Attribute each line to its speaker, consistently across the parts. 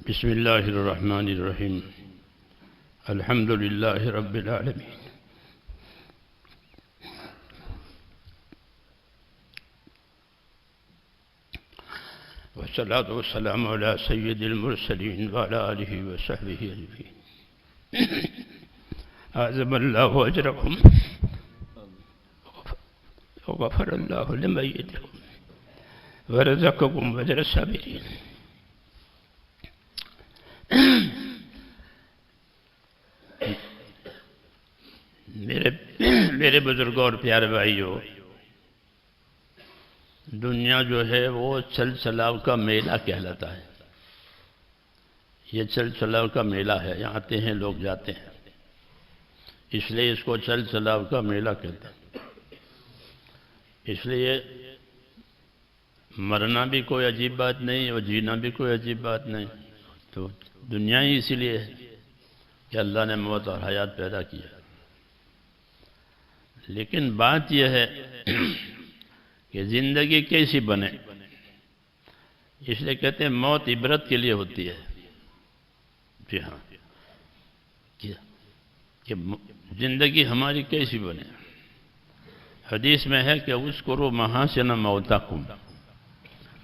Speaker 1: بسم الله الرحمن الرحيم. الحمد لله رب العالمين، والصلاة والسلام على سيد المرسلين وعلى آله وصحبه أجمعين. أعظم الله أجركم وغفر الله لميتكم ورزقكم أجر الصابرين. میرے بزرگوں اور پیارے بھائیوں، دنیا جو ہے وہ چل چلاؤ کا میلہ کہلاتا ہے. یہ چل چلاؤ کا میلہ ہے، یہاں آتے ہیں لوگ جاتے ہیں، اس لیے اس کو چل چلاؤ کا میلہ کہتے ہیں. اس لیے مرنا بھی کوئی عجیب بات نہیں اور جینا بھی کوئی عجیب بات نہیں. تو دنیا ہی اسی لیے ہے کہ اللہ نے موت اور حیات پیدا کیا. لیکن بات یہ ہے کہ زندگی کیسی بنے، اس لیے کہتے ہیں موت عبرت کے لیے ہوتی ہے. جی ہاں، کہ زندگی ہماری کیسی بنے. حدیث میں ہے کہ اذکروا محاسن موتاکم،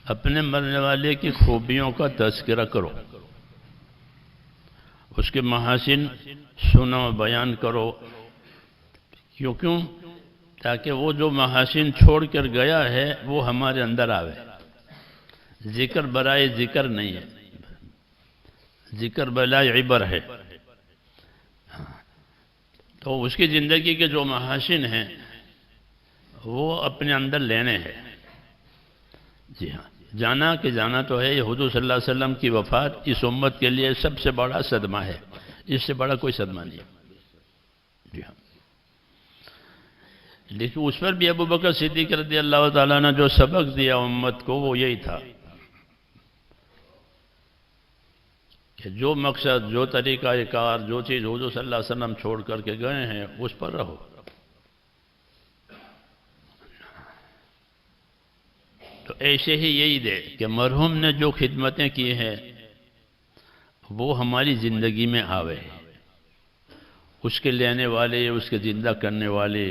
Speaker 1: اپنے مرنے والے کی خوبیوں کا تذکرہ کرو، اس کے محاسن سنو، بیان کرو. کیوں؟ تاکہ وہ جو محاسن چھوڑ کر گیا ہے وہ ہمارے اندر آوے. ذکر برائے ذکر نہیں ہے، ذکر بلائے عبر ہے. تو اس کی زندگی کے جو محاسن ہیں وہ اپنے اندر لینے ہیں. جی ہاں، جانا تو ہے. یہ حضور صلی اللہ علیہ وسلم کی وفات اس امت کے لیے سب سے بڑا صدمہ ہے، اس سے بڑا کوئی صدمہ نہیں ہے. جی ہاں، لیکن اس پر بھی ابو بکر صدیق رضی اللہ تعالیٰ نے جو سبق دیا امت کو وہ یہی تھا کہ جو مقصد، جو طریقہ کار، جو چیز حضور صلی اللہ علیہ وسلم چھوڑ کر کے گئے ہیں اس پر رہو. تو ایسے ہی یہی دے کہ مرحوم نے جو خدمتیں کی ہیں وہ ہماری زندگی میں آوے، اس کے لینے والے، اس کے زندہ کرنے والے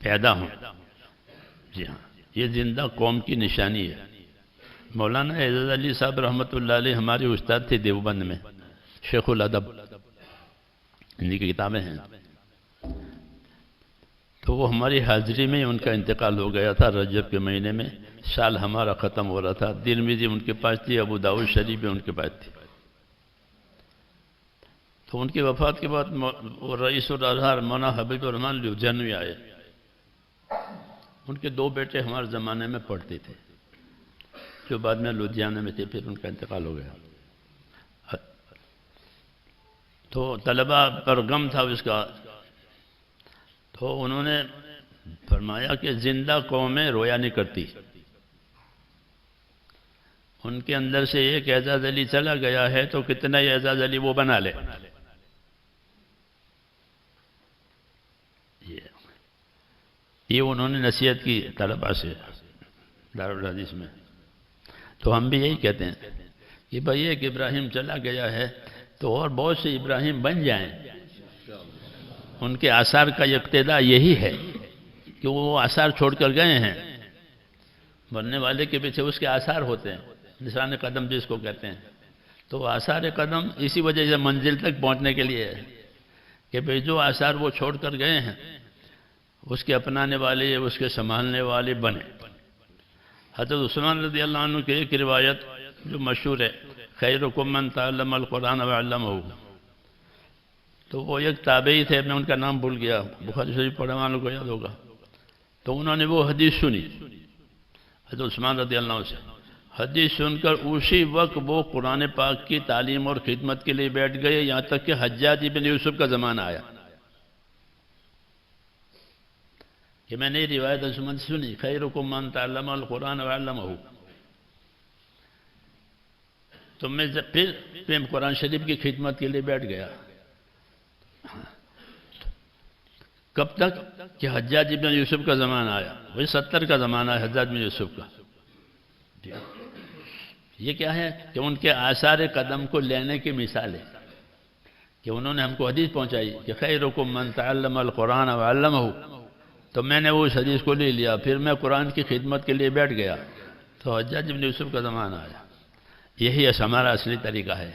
Speaker 1: پیدا ہوں. جی ہاں، یہ زندہ قوم کی نشانی ہے. مولانا اعجاز علی صاحب رحمۃ اللہ علیہ ہمارے استاد تھے دیوبند میں، شیخ الادب، انہی کی کتابیں ہیں. تو وہ ہماری حاضری میں ان کا انتقال ہو گیا تھا رجب کے مہینے میں. سال ہمارا ختم ہو رہا تھا. ترمذی ان کے پاس تھی، ابو داؤد شریف ان کے پاس تھی. تو ان کی وفات کے بعد وہ رئیس الازہر مولانا حبیب الرحمن لدھیانوی آئے. ان کے دو بیٹے ہمارے زمانے میں پڑھتے تھے جو بعد میں لدھیانہ میں تھے، پھر ان کا انتقال ہو گیا. تو طلبہ پر غم تھا اس کا. تو انہوں نے فرمایا کہ زندہ قومیں رویا نہیں کرتی. ان کے اندر سے ایک اعجاز علی چلا گیا ہے تو کتنا ہی اعجاز علی وہ بنا لے. یہ انہوں نے نصیحت کی طلبہ سے دارالحدیث میں. تو ہم بھی یہی کہتے ہیں کہ بھئی ایک ابراہیم چلا گیا ہے تو اور بہت سے ابراہیم بن جائیں. ان کے آثار کا اقتداء یہی ہے کہ وہ آثار چھوڑ کر گئے ہیں. مرنے والے کے پیچھے اس کے آثار ہوتے ہیں، نشان قدم جس کو کہتے ہیں. تو آثار قدم اسی وجہ سے منزل تک پہنچنے کے لیے ہے کہ بھئی جو آثار وہ چھوڑ کر گئے ہیں اس کے اپنانے والے، اس کے سنبھالنے والے بنے. حضرت عثمان رضی اللہ عنہ کی ایک روایت جو مشہور ہے، خیرکم من تعلم القرآن وعلمہ. تو وہ ایک تابعی تھے، میں ان کا نام بھول گیا، بخاری شریف پڑھنے والوں کو یاد ہوگا. تو انہوں نے وہ حدیث سنی حضرت عثمان رضی اللہ عنہ سے. حدیث سن کر اسی وقت وہ قرآن پاک کی تعلیم اور خدمت کے لیے بیٹھ گئے، یہاں تک کہ حجاج بن یوسف کا زمانہ آیا کہ میں نے روایت عثمان سے سنی، خیرکم من تعلم القرآن وعلمہ. تو میں پھر قرآن شریف کی خدمت کے لیے بیٹھ گیا. کب تک کہ حجاج بن یوسف کا زمانہ آیا. وہی 70 کا زمانہ ہے حجاج بن یوسف کا. یہ کیا ہے کہ ان کے آثار قدم کو لینے کی مثال ہے کہ انہوں نے ہم کو حدیث پہنچائی کہ خیرکم من تعلم القرآن وعلمہ، تو میں نے وہ اس حدیث کو لے لیا، پھر میں قرآن کی خدمت کے لیے بیٹھ گیا، تو حجاج بن یوسف کا زمانہ آیا۔ یہی ہمارا اصلی طریقہ ہے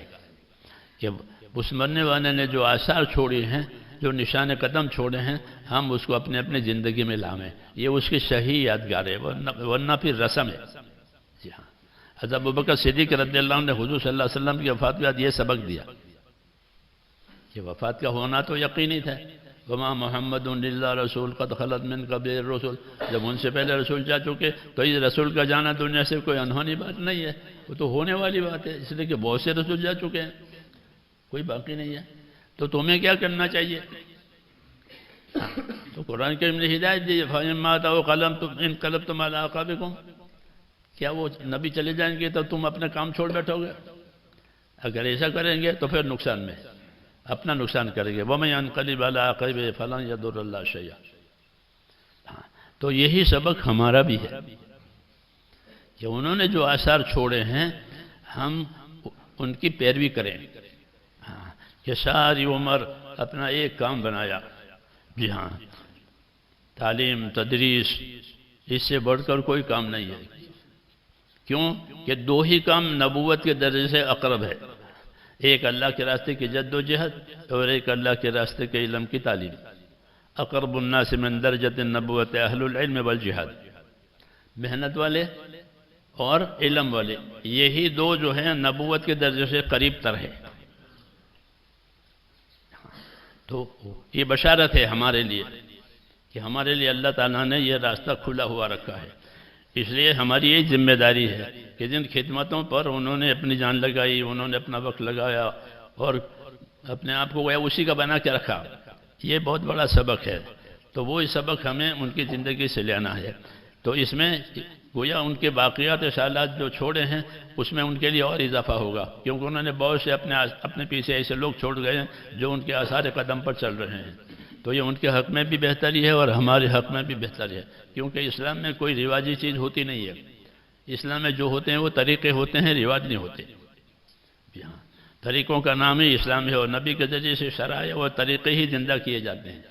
Speaker 1: کہ اس مرنے والے نے جو آثار چھوڑے ہیں، جو نشان قدم چھوڑے ہیں، ہم اس کو اپنے اپنے زندگی میں لائیں، یہ اس کی صحیح یادگار ہے، ورنہ پھر رسم ہے۔ جی ہاں، حضرت ابوبکر صدیق رضی اللہ عنہ نے حضور صلی اللہ علیہ وسلم کی وفات کے بعد یہ سبق دیا کہ وفات کا ہونا تو یقینی تھا، وما محمد الا رسول قد خلت من قبلہ الرسل، جب ان سے پہلے رسول جا چکے تو اس رسول کا جانا دنیا سے کوئی انہونی بات نہیں ہے، وہ تو ہونے والی بات ہے، اس لیے کہ بہت سے رسول جا چکے ہیں، کوئی باقی نہیں ہے۔ تو تمہیں کیا کرنا چاہیے؟ تو قرآن کریم نے ہدایت دی، فَإِمَّا انقلبتم عَلَىٰ أَعْقَابِكُمْ، کیا وہ نبی چلے جائیں گے تو تم اپنا کام چھوڑ بیٹھو گے؟ اگر ایسا کریں گے تو پھر نقصان میں اپنا نقصان کریں گے، وَمَن يَنقَلِبْ عَلَىٰ عَقِبَيْهِ فَلَن يَضُرَّ اللَّهَ شَيْئًا۔ تو یہی سبق ہمارا بھی ہے کہ انہوں نے جو آثار چھوڑے ہیں ہم ان کی پیروی کریں، کہ ساری عمر اپنا ایک کام بنایا، جی ہاں، تعلیم تدریس، اس سے بڑھ کر کوئی کام نہیں ہے۔ کیوں کہ دو ہی کام نبوت کے درجے سے اقرب ہے، ایک اللہ کے راستے کی جد و جہد اور ایک اللہ کے راستے کے علم کی تعلیم۔ اقرب الناس من درجۃ النبوۃ اہل العلم والجہاد، محنت والے اور علم والے، یہی دو جو ہیں نبوت کے درجے سے قریب تر ہے۔ تو یہ بشارت ہے ہمارے لیے کہ ہمارے لیے اللہ تعالیٰ نے یہ راستہ کھلا ہوا رکھا ہے، اس لیے ہماری یہ ذمہ داری ہے کہ جن خدمتوں پر انہوں نے اپنی جان لگائی، انہوں نے اپنا وقت لگایا اور اپنے آپ کو گویا اسی کا بنا کے رکھا، یہ بہت بڑا سبق ہے۔ تو وہ سبق ہمیں ان کی زندگی سے لینا ہے۔ تو اس میں گویا ان کے باقیات رسالات جو چھوڑے ہیں اس میں ان کے لیے اور اضافہ ہوگا، کیونکہ انہوں نے بہت سے اپنے پیچھے ایسے لوگ چھوڑ گئے ہیں جو ان کے آثار قدم پر چل رہے ہیں۔ تو یہ ان کے حق میں بھی بہتری ہے اور ہمارے حق میں بھی بہتری ہے، کیونکہ اسلام میں کوئی رواجی چیز ہوتی نہیں ہے۔ اسلام میں جو ہوتے ہیں وہ طریقے ہوتے ہیں، رواج نہیں ہوتے۔ جی ہاں، طریقوں کا نام ہی اسلام ہے اور نبی کے ذریعے سے شرائع اور طریقے ہی زندہ کیے جاتے ہیں۔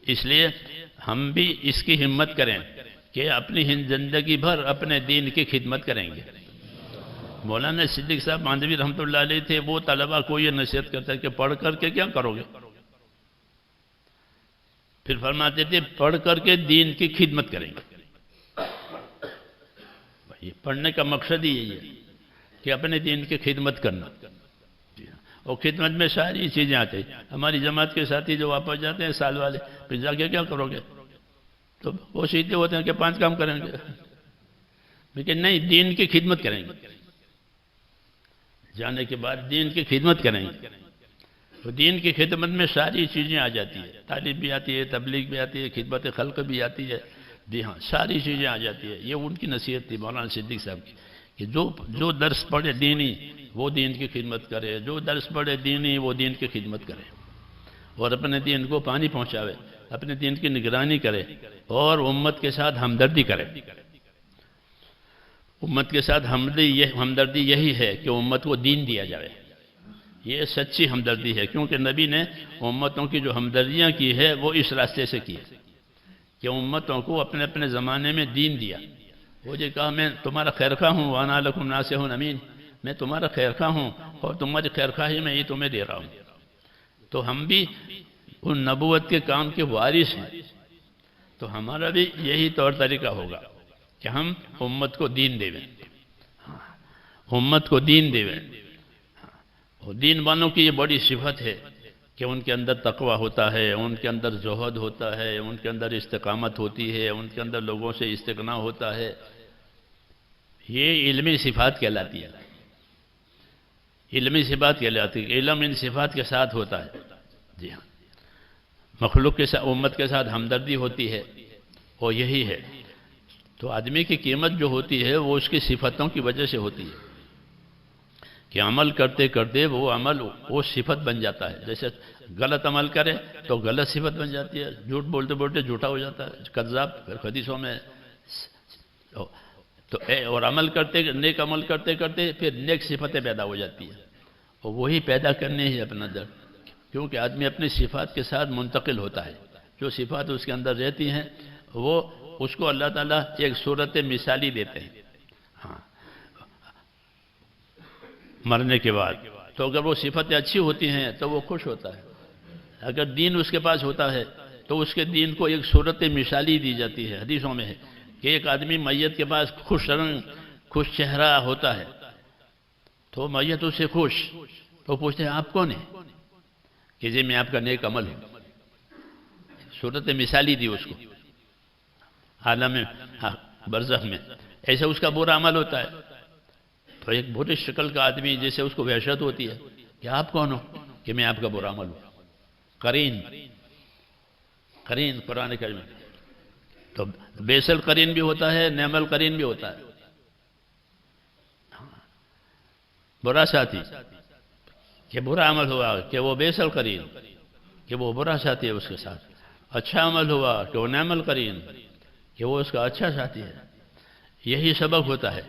Speaker 1: اس لیے ہم بھی اس کی ہمت کریں کہ اپنی زندگی بھر اپنے دین کی خدمت کریں گے۔ مولانا صدیق صاحب ماندوی رحمۃ اللہ علیہ تھے، وہ طلبہ کو یہ نصیحت کرتے ہیں کہ پڑھ کر کے کیا کرو گے؟ پھر فرماتے تھے پڑھ کر کے دین کی خدمت کریں گے۔ پڑھنے کا مقصد ہی یہی ہے کہ اپنے دین کی خدمت کرنا، اور خدمت میں ساری چیزیں آتی ہیں۔ ہماری جماعت کے ساتھی جو واپس جاتے ہیں سال والے، پھر جا کے کیا کرو گے؟ تو وہ سیدھے ہوتے ہیں کہ 5 کام کریں گے، لیکن نہیں، دین کی خدمت کریں گے۔ جانے کے بعد دین کی خدمت کریں گے، تو دین کی خدمت میں ساری چیزیں آ جاتی ہیں، تعلیم بھی آتی ہے، تبلیغ بھی آتی ہے، خدمت خلق بھی آتی ہے، جی ہاں، ساری چیزیں آ جاتی ہے۔ یہ ان کی نصیحت تھی مولانا صدیق صاحب کی کہ جو درس پڑھے دینی وہ دین کی خدمت کرے، جو درس پڑھے دینی وہ دین کی خدمت کرے، اور اپنے دین کو پانی پہنچاوے، اپنے دین کی نگرانی کرے اور امت کے ساتھ ہمدردی کرے۔ امت کے ساتھ ہمدردی یہی ہے کہ امت کو دین دیا جائے، یہ سچی ہمدردی ہے، کیونکہ نبی نے امتوں کی جو ہمدردیاں کی ہے وہ اس راستے سے کی ہے کہ امتوں کو اپنے اپنے زمانے میں دین دیا۔ وہ جو کہا میں تمہارا خیرخواہ ہوں، وَأَنَا لَكُمْ نَاصِحٌ امین، میں تمہارا خیرخواہ ہوں اور تمہاری خیرخواہی میں یہ تمہیں دے رہا ہوں۔ تو ہم بھی ان نبوت کے کام کے وارث ہیں، تو ہمارا بھی یہی طور طریقہ ہوگا کہ ہم امت کو دین دے دیں، امت کو دین دے دیں۔ اور دین والوں کی یہ بڑی صفت ہے کہ ان کے اندر تقوی ہوتا ہے، ان کے اندر زہد ہوتا ہے، ان کے اندر استقامت ہوتی ہے، ان کے اندر لوگوں سے استغنا ہوتا ہے۔ یہ علمی صفات کہلاتی ہے، علمی صفات کہلاتی ہے۔ علم ان صفات کے ساتھ ہوتا ہے، جی ہاں، مخلوق کے ساتھ، امت کے ساتھ ہمدردی ہوتی ہے، اور یہی ہے۔ تو آدمی کی قیمت جو ہوتی ہے وہ اس کی صفتوں کی وجہ سے ہوتی ہے کہ عمل کرتے کرتے وہ عمل وہ صفت بن جاتا ہے۔ جیسے غلط عمل کرے تو غلط صفت بن جاتی ہے، جھوٹ بولتے بولتے جھوٹا ہو جاتا ہے، کذاب، پھر حدیثوں میں۔ تو اور عمل کرتے نیک عمل کرتے کرتے پھر نیک صفتیں پیدا ہو جاتی ہیں، اور وہی پیدا کرنے ہی اپنا در، کیونکہ آدمی اپنی صفات کے ساتھ منتقل ہوتا ہے، جو صفات اس کے اندر رہتی ہیں وہ اس کو اللہ تعالیٰ ایک صورت مثالی دیتے ہیں۔ ہاں، مرنے کے بعد تو اگر وہ صفتیں اچھی ہوتی ہیں تو وہ خوش ہوتا ہے، اگر دین اس کے پاس ہوتا ہے تو اس کے دین کو ایک صورت مثالی دی جاتی ہے۔ حدیثوں میں ہے کہ ایک آدمی میت کے پاس خوش رنگ خوش چہرہ ہوتا ہے تو میت اس سے خوش، تو پوچھتے ہیں آپ کون ہیں؟ کہ جی میں آپ کا نیک عمل ہوں، صورت مثالی دی اس کو عالم برزخ میں۔ ایسے اس کا برا عمل ہوتا ہے تو ایک بری شکل کا آدمی جیسے اس کو وحشت ہوتی ہے کہ آپ کون ہو؟ کہ میں آپ کا برا عمل ہوں۔ قرین قرآن کریم تو بیسل قرین بھی ہوتا ہے، نعم القرین بھی ہوتا ہے۔ برا ساتھی کہ برا عمل ہوا کہ وہ بیسل قرین، کہ وہ برا ساتھی ہے اس کے ساتھ، اچھا عمل ہوا کہ وہ نعم القرین، کہ وہ اس کا اچھا ساتھی ہے۔ یہی سبق ہوتا ہے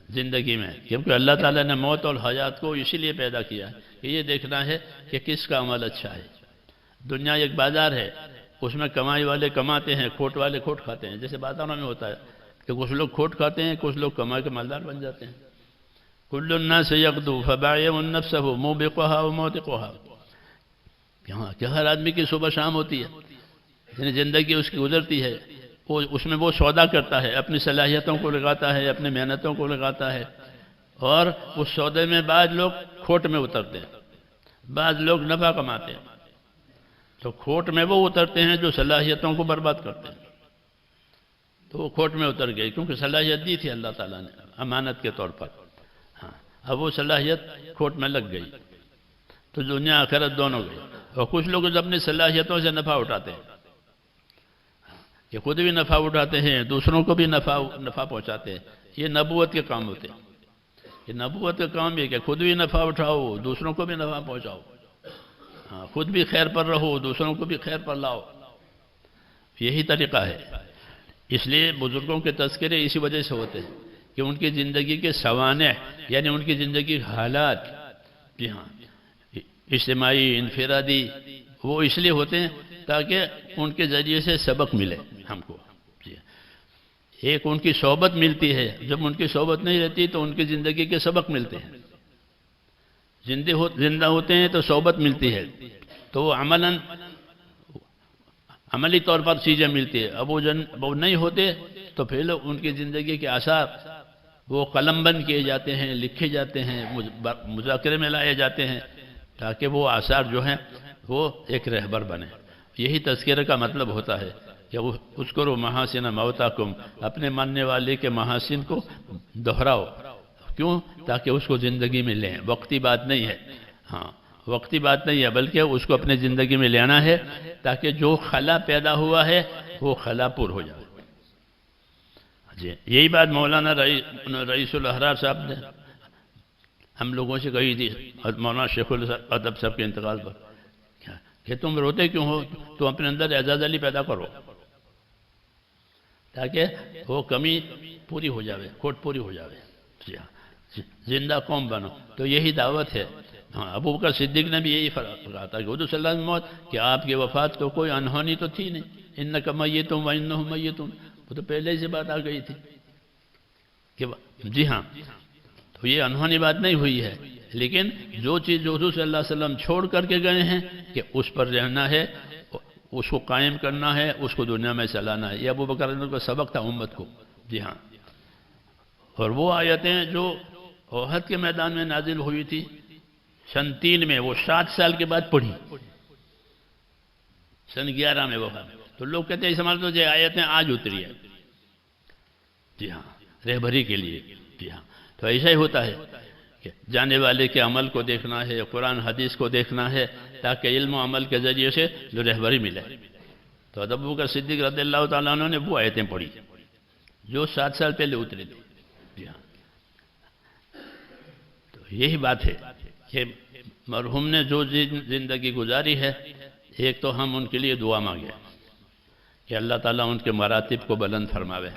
Speaker 1: زندگی میں، کیونکہ اللہ تعالیٰ نے موت اور حیات کو اسی لیے پیدا کیا ہے کہ یہ دیکھنا ہے کہ کس کا عمل اچھا ہے۔ دنیا ایک بازار ہے، اس میں کمائی والے کماتے ہیں، کھوٹ والے کھوٹ کھاتے ہیں، جیسے بازاروں میں ہوتا ہے کہ کچھ لوگ کھوٹ کھاتے ہیں، کچھ لوگ کمائی کے مالدار بن جاتے ہیں۔ کل الناس یغدو فبائع نفسہ موبقھا وموتقھا، کہ ہر آدمی کی صبح شام ہوتی ہے، یعنی زندگی اس کی گزرتی ہے، اس میں وہ سودا کرتا ہے، اپنی صلاحیتوں کو لگاتا ہے، اپنی محنتوں کو لگاتا ہے، اور اس سودے میں بعض لوگ کھوٹ میں اترتے ہیں، بعض لوگ نفع کماتے ہیں۔ تو کھوٹ میں وہ اترتے ہیں جو صلاحیتوں کو برباد کرتے ہیں، تو وہ کھوٹ میں اتر گئے کیونکہ صلاحیت دی تھی اللہ تعالیٰ نے امانت کے طور پر۔ ہاں، اب وہ صلاحیت کھوٹ میں لگ گئی تو دنیا آخرت دونوں گئی۔ اور کچھ لوگ اپنی صلاحیتوں سے نفع اٹھاتے ہیں، کہ خود بھی نفع اٹھاتے ہیں، دوسروں کو بھی نفع پہنچاتے ہیں۔ یہ نبوت کے کام ہوتے ہیں، یہ نبوت کا کام یہ کہ خود بھی نفع اٹھاؤ، دوسروں کو بھی نفع پہنچاؤ، خود بھی خیر پر رہو، دوسروں کو بھی خیر پر لاؤ۔ یہی طریقہ ہے۔ اس لیے بزرگوں کے تذکرے اسی وجہ سے ہوتے ہیں کہ ان کی زندگی کے سوانح، یعنی ان کی زندگی کے حالات، جی ہاں، اجتماعی انفرادی، وہ اس لیے ہوتے ہیں تاکہ ان کے ذریعے سے سبق ملے ہم کو۔ ایک ان کی صحبت ملتی ہے، جب ان کی صحبت نہیں رہتی تو ان کی زندگی کے سبق ملتے ہیں۔ زندہ ہوتے ہیں تو صحبت ملتی ہے، تو وہ عملی طور پر چیزیں ملتی ہے۔ اب وہ نہیں ہوتے تو پھر ان کی زندگی کے آثار وہ قلم بند کیے جاتے ہیں، لکھے جاتے ہیں، مذاکرے میں لائے جاتے ہیں، تاکہ وہ آثار جو ہیں وہ ایک رہبر بنے۔ یہی تذکرہ کا مطلب ہوتا ہے کہ اذکروا محاسن موتاکم، اپنے ماننے والے کے محاسن کو دہراؤ۔ کیوں؟ تاکہ اس کو زندگی میں لیں، وقتی بات نہیں ہے۔ ہاں، وقتی بات نہیں ہے، بلکہ اس کو اپنے زندگی میں لینا ہے تاکہ جو خلا پیدا ہوا ہے وہ خلا پر ہو جائے۔ جی، یہی بات مولانا رئیس الاحرار صاحب نے ہم لوگوں سے کہی تھی مولانا شیخ الادب صاحب کے انتقال پر، کہ تم روتے کیوں ہو؟ تم اپنے اندر اعزاز علی پیدا کرو تاکہ وہ کمی پوری ہو جاوے، کھوٹ پوری ہو جاوے۔ جی ہاں، زندہ قوم بنو، تو یہی دعوت ہے۔ ابو بکر صدیق نے بھی یہی کہا تھا کہ حضور صلی اللہ علیہ وسلم موت، کہ آپ کی وفات تو کوئی انہونی تو تھی نہیں، انک میتون وانہم میتون، وہ تو پہلے سے بات آ گئی تھی کہ جی ہاں، تو یہ انہونی بات نہیں ہوئی ہے، لیکن جو چیز جو حضور صلی اللہ علیہ وسلم چھوڑ کر کے گئے ہیں کہ اس پر رہنا ہے، اس کو قائم کرنا ہے، اس کو دنیا میں چلانا ہے۔ یہ ابو بکر کا سبق تھا امت کو۔ جی ہاں، اور وہ آیتیں جو احد کے میدان میں نازل ہوئی تھی سن 3 میں، وہ 7 سال کے بعد پڑھی، سن 11 میں وفات۔ تو لوگ کہتے ہیں سمجھ تو یہ آیتیں آج اتری ہیں۔ جی ہاں، رہبری کے لیے۔ جی ہاں، تو ایسا ہی ہوتا ہے کہ جانے والے کے عمل کو دیکھنا ہے، قرآن حدیث کو دیکھنا ہے، تاکہ علم و عمل کے ذریعے سے جو رہبری ملے۔ تو ابو بکر صدیق رضی اللہ تعالیٰ عنہ نے وہ آیتیں پڑھی جو 7 سال پہلے اتری تھی۔ جی ہاں، تو یہی بات ہے کہ مرحوم نے جو زندگی گزاری ہے، ایک تو ہم ان کے لیے دعا مانگے کہ اللہ تعالیٰ ان کے مراتب کو بلند فرماوے،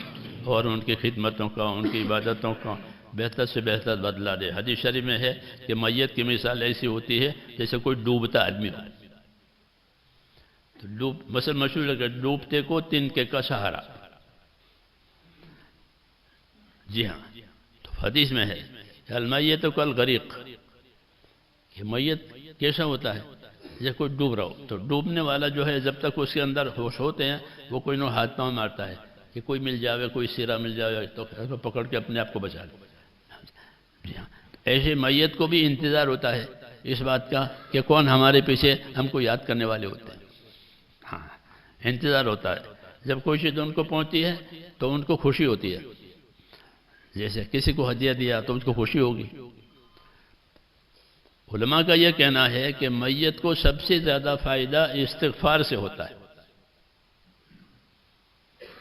Speaker 1: اور ان کی خدمتوں کا، ان کی عبادتوں کا بہتر سے بہتر بدلہ دے۔ حدیث شریف میں ہے کہ میت کی مثال ایسی ہوتی ہے جیسے کوئی ڈوبتا آدمی ہو، تو مثل مشہور ہے کہ ڈوبتے کو تنکے کا سہارا۔ جی ہاں، تو حدیث میں ہے المیت کالغریق، کہ میت کیسا ہوتا ہے جیسے کوئی ڈوب رہا ہو، تو ڈوبنے والا جو ہے جب تک اس کے اندر ہوش ہوتے ہیں وہ کوئی نو ہاتھ پاؤں مارتا ہے کہ کوئی مل جاوے، کوئی سیرا مل جاوے تو پکڑ کے اپنے آپ کو بچا لے۔ جی ہاں، ایسے میت کو بھی انتظار ہوتا ہے اس بات کا کہ کون ہمارے پیچھے ہم کو یاد کرنے والے ہوتے ہیں۔ ہاں، انتظار ہوتا ہے۔ جب کوئی چیز ان کو پہنچتی ہے تو ان کو خوشی ہوتی ہے، جیسے کسی کو ہدیہ دیا تو ان کو خوشی ہوگی۔ علماء کا یہ کہنا ہے کہ میت کو سب سے زیادہ فائدہ استغفار سے ہوتا ہے۔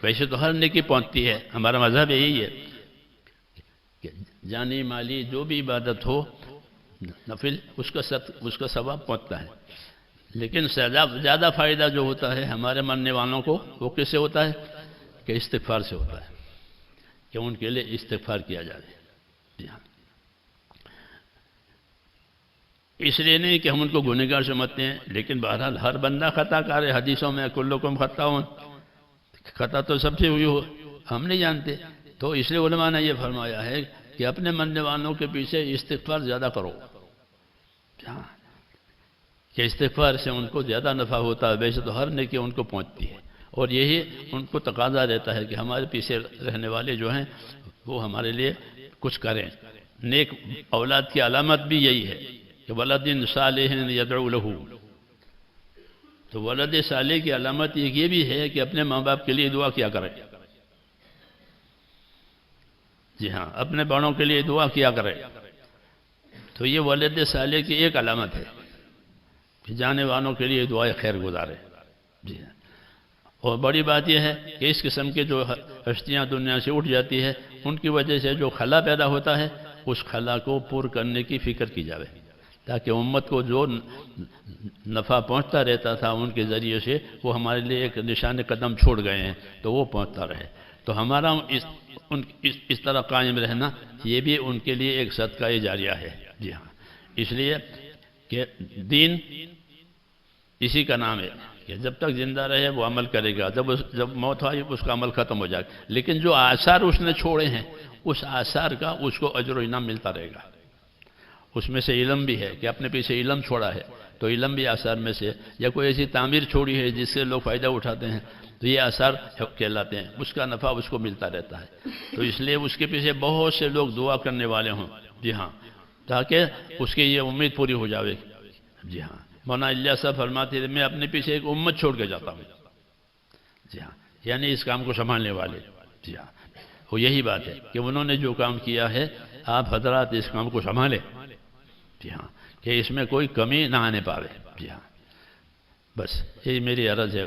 Speaker 1: ویسے تو ہر نیکی پہنچتی ہے، ہمارا مذہب یہی ہے کہ جانی مالی جو بھی عبادت ہو نفل اس کا ثواب پہنچتا ہے، لیکن زیادہ فائدہ جو ہوتا ہے ہمارے ماننے والوں کو وہ کس سے ہوتا ہے کہ استغفار سے ہوتا ہے، کہ ان کے لیے استغفار کیا جائے۔ جی ہاں، اس لیے نہیں کہ ہم ان کو گنہگار سمجھتے ہیں، لیکن بہرحال ہر بندہ خطا کار ہے۔ حدیثوں میں کلکم خطاؤن، خطا تو سب سے ہوئی ہو، ہم نہیں جانتے، تو اس لیے علماء نے یہ فرمایا ہے کہ اپنے ماننے والوں کے پیچھے استغفار زیادہ کرو، کہ استغفار سے ان کو زیادہ نفع ہوتا ہے۔ ویسے تو ہر نیکی ان کو پہنچتی ہے، اور یہی ان کو تقاضا رہتا ہے کہ ہمارے پیچھے رہنے والے جو ہیں وہ ہمارے لیے کچھ کریں۔ نیک اولاد کی علامت بھی یہی ہے کہ ولد صالح یدعو لہ، تو ولد صالح کی علامت یہ بھی ہے کہ اپنے ماں باپ کے لیے دعا کیا کرے۔ جی ہاں، اپنے بڑوں کے لیے دعا کیا کرے، تو یہ ولد صالح کی ایک علامت ہے کہ جانے والوں کے لیے دعائے خیر گزارے۔ جی ہاں، اور بڑی بات یہ ہے کہ اس قسم کے جو ہستیاں دنیا سے اٹھ جاتی ہے ان کی وجہ سے جو خلا پیدا ہوتا ہے اس خلا کو پور کرنے کی فکر کی جاوے، تاکہ امت کو جو نفع پہنچتا رہتا تھا ان کے ذریعے سے وہ ہمارے لیے ایک نشان قدم چھوڑ گئے ہیں تو وہ پہنچتا رہے۔ تو ہمارا اس طرح قائم رہنا یہ بھی ان کے لیے ایک صدقہ جاریہ ہے۔ جی ہاں، اس لیے کہ دین اسی کا نام ہے کہ جب تک زندہ رہے وہ عمل کرے گا، جب موت آئی اس کا عمل ختم ہو جائے گا، لیکن جو آثار اس نے چھوڑے ہیں اس آثار کا اس کو اجر و انعام ملتا رہے گا۔ اس میں سے علم بھی ہے کہ اپنے پیچھے علم چھوڑا ہے تو علم بھی آثار میں سے، یا کوئی ایسی تعمیر چھوڑی ہے جس سے لوگ فائدہ اٹھاتے ہیں تو یہ آثار کہلاتے ہیں، اس کا نفع اس کو ملتا رہتا ہے۔ تو اس لیے اس کے پیچھے بہت سے لوگ دعا کرنے والے ہوں، جی ہاں، تاکہ اس کی یہ امید پوری ہو جاوے۔ جی ہاں، مولانا الیاس صاحب فرماتے ہیں میں اپنے پیچھے ایک امت چھوڑ کے جاتا ہوں۔ جی ہاں، یعنی اس کام کو سنبھالنے والے۔ جی ہاں، وہ یہی بات ہے کہ انہوں نے جو کام کیا ہے آپ حضرات اس کام کو سنبھالیں۔ جی ہاں، کہ اس میں کوئی کمی نہ آنے پاوے۔ جی ہاں، بس یہی میری عرض ہے۔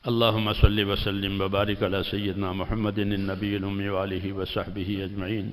Speaker 1: اللہم صلی وسلم وبارک علی سیدنا محمد النبی الأمی وآلہ وصحبہ اجمعین۔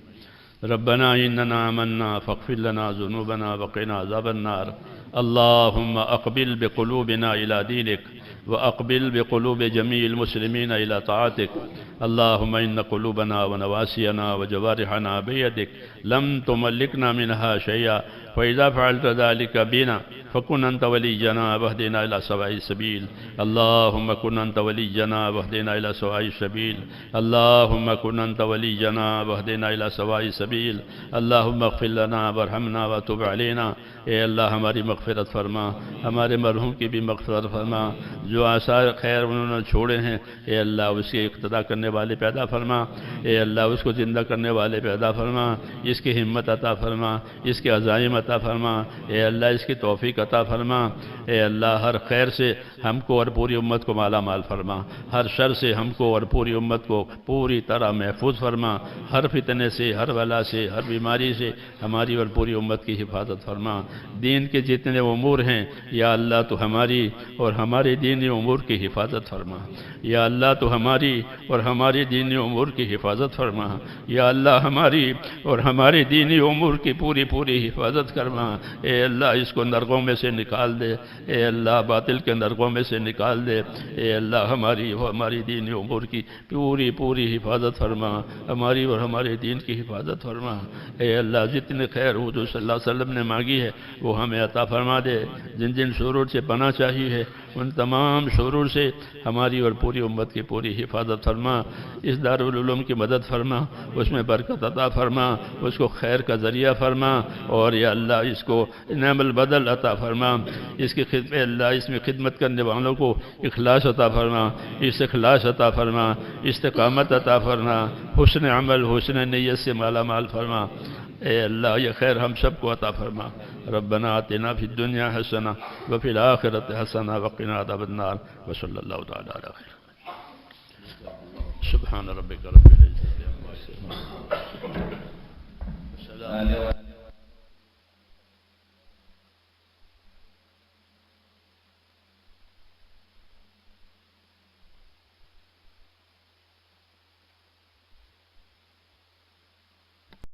Speaker 1: ربنا اننا آمنا فاغفر لنا ذنوبنا وقنا عذاب النار۔ اللہم اقبل بقلوبنا الى دینک وأقبل بقلوب جميع المسلمين إلى طاعتك. اللهم إن قلوبنا ونواسينا وجوارحنا بيدك لم تملكنا منها شيئا، فإذا فعلت ذلك بنا فكن أنت ولينا واهدنا إلى سواء السبيل. اللهم كن أنت ولينا واهدنا إلى سواء السبيل. اللهم كن أنت ولينا واهدنا إلى سواء السبيل. اللهم اغفر لنا وارحمنا وتب علينا. اے اللہ ہماری مغفرت فرما، ہمارے مرحوم کی بھی مغفرت فرما، جو آثار خیر انہوں نے چھوڑے ہیں اے اللہ اس کی اقتدا کرنے والے پیدا فرما، اے اللہ اس کو زندہ کرنے والے پیدا فرما، اس کی ہمت عطا فرما، اس کے عزائم عطا فرما، اے اللہ اس کی توفیق عطا فرما، اے اللہ ہر خیر سے ہم کو اور پوری امت کو مالا مال فرما، ہر شر سے ہم کو اور پوری امت کو پوری طرح محفوظ فرما، ہر فتنے سے، ہر بلا سے، ہر بیماری سے ہماری اور پوری امت کی حفاظت فرما۔ دین کے جتنے امور ہیں یا اللہ تو ہماری اور ہمارے دینی امور کی حفاظت فرما، یا اللہ تو ہماری اور ہماری دینی امور کی حفاظت فرما، یا اللہ ہماری اور ہمارے دینی امور کی پوری حفاظت فرما، اے اللہ اس کو نرغوں میں سے نکال دے، اے اللہ باطل کے نرغوں میں سے نکال دے، اے اللہ ہماری دینی امور کی پوری حفاظت فرما، ہماری اور ہمارے دین کی حفاظت فرما، اے اللہ جتنے خیر حضور صلی اللہ علیہ وسلم نے مانگی ہے وہ ہمیں عطا فرما دے، جن جن شرور سے پناہ چاہی ہے ان تمام شرور سے ہماری اور پوری امت کی پوری حفاظت فرما، اس دارالعلوم کی مدد فرما، اس میں برکت عطا فرما، اس کو خیر کا ذریعہ فرما، اور یا اللہ اس کو نعم البدل عطا فرما، اس کی خدمت اللہ اس میں خدمت کرنے والوں کو اخلاص عطا فرما، استخلاص عطا فرما، استقامت عطا فرما، حسن عمل حسن نیت سے مالا مال فرما، اے اللہ یہ خیر ہم سب کو عطا فرما۔ ربنا آتنا فی الدنیا حسنہ وفی الآخرۃ حسنہ وقنا عذاب النار وصلی اللہ تعالی علی خیر سبحان ربک رب العزۃ عما یصفون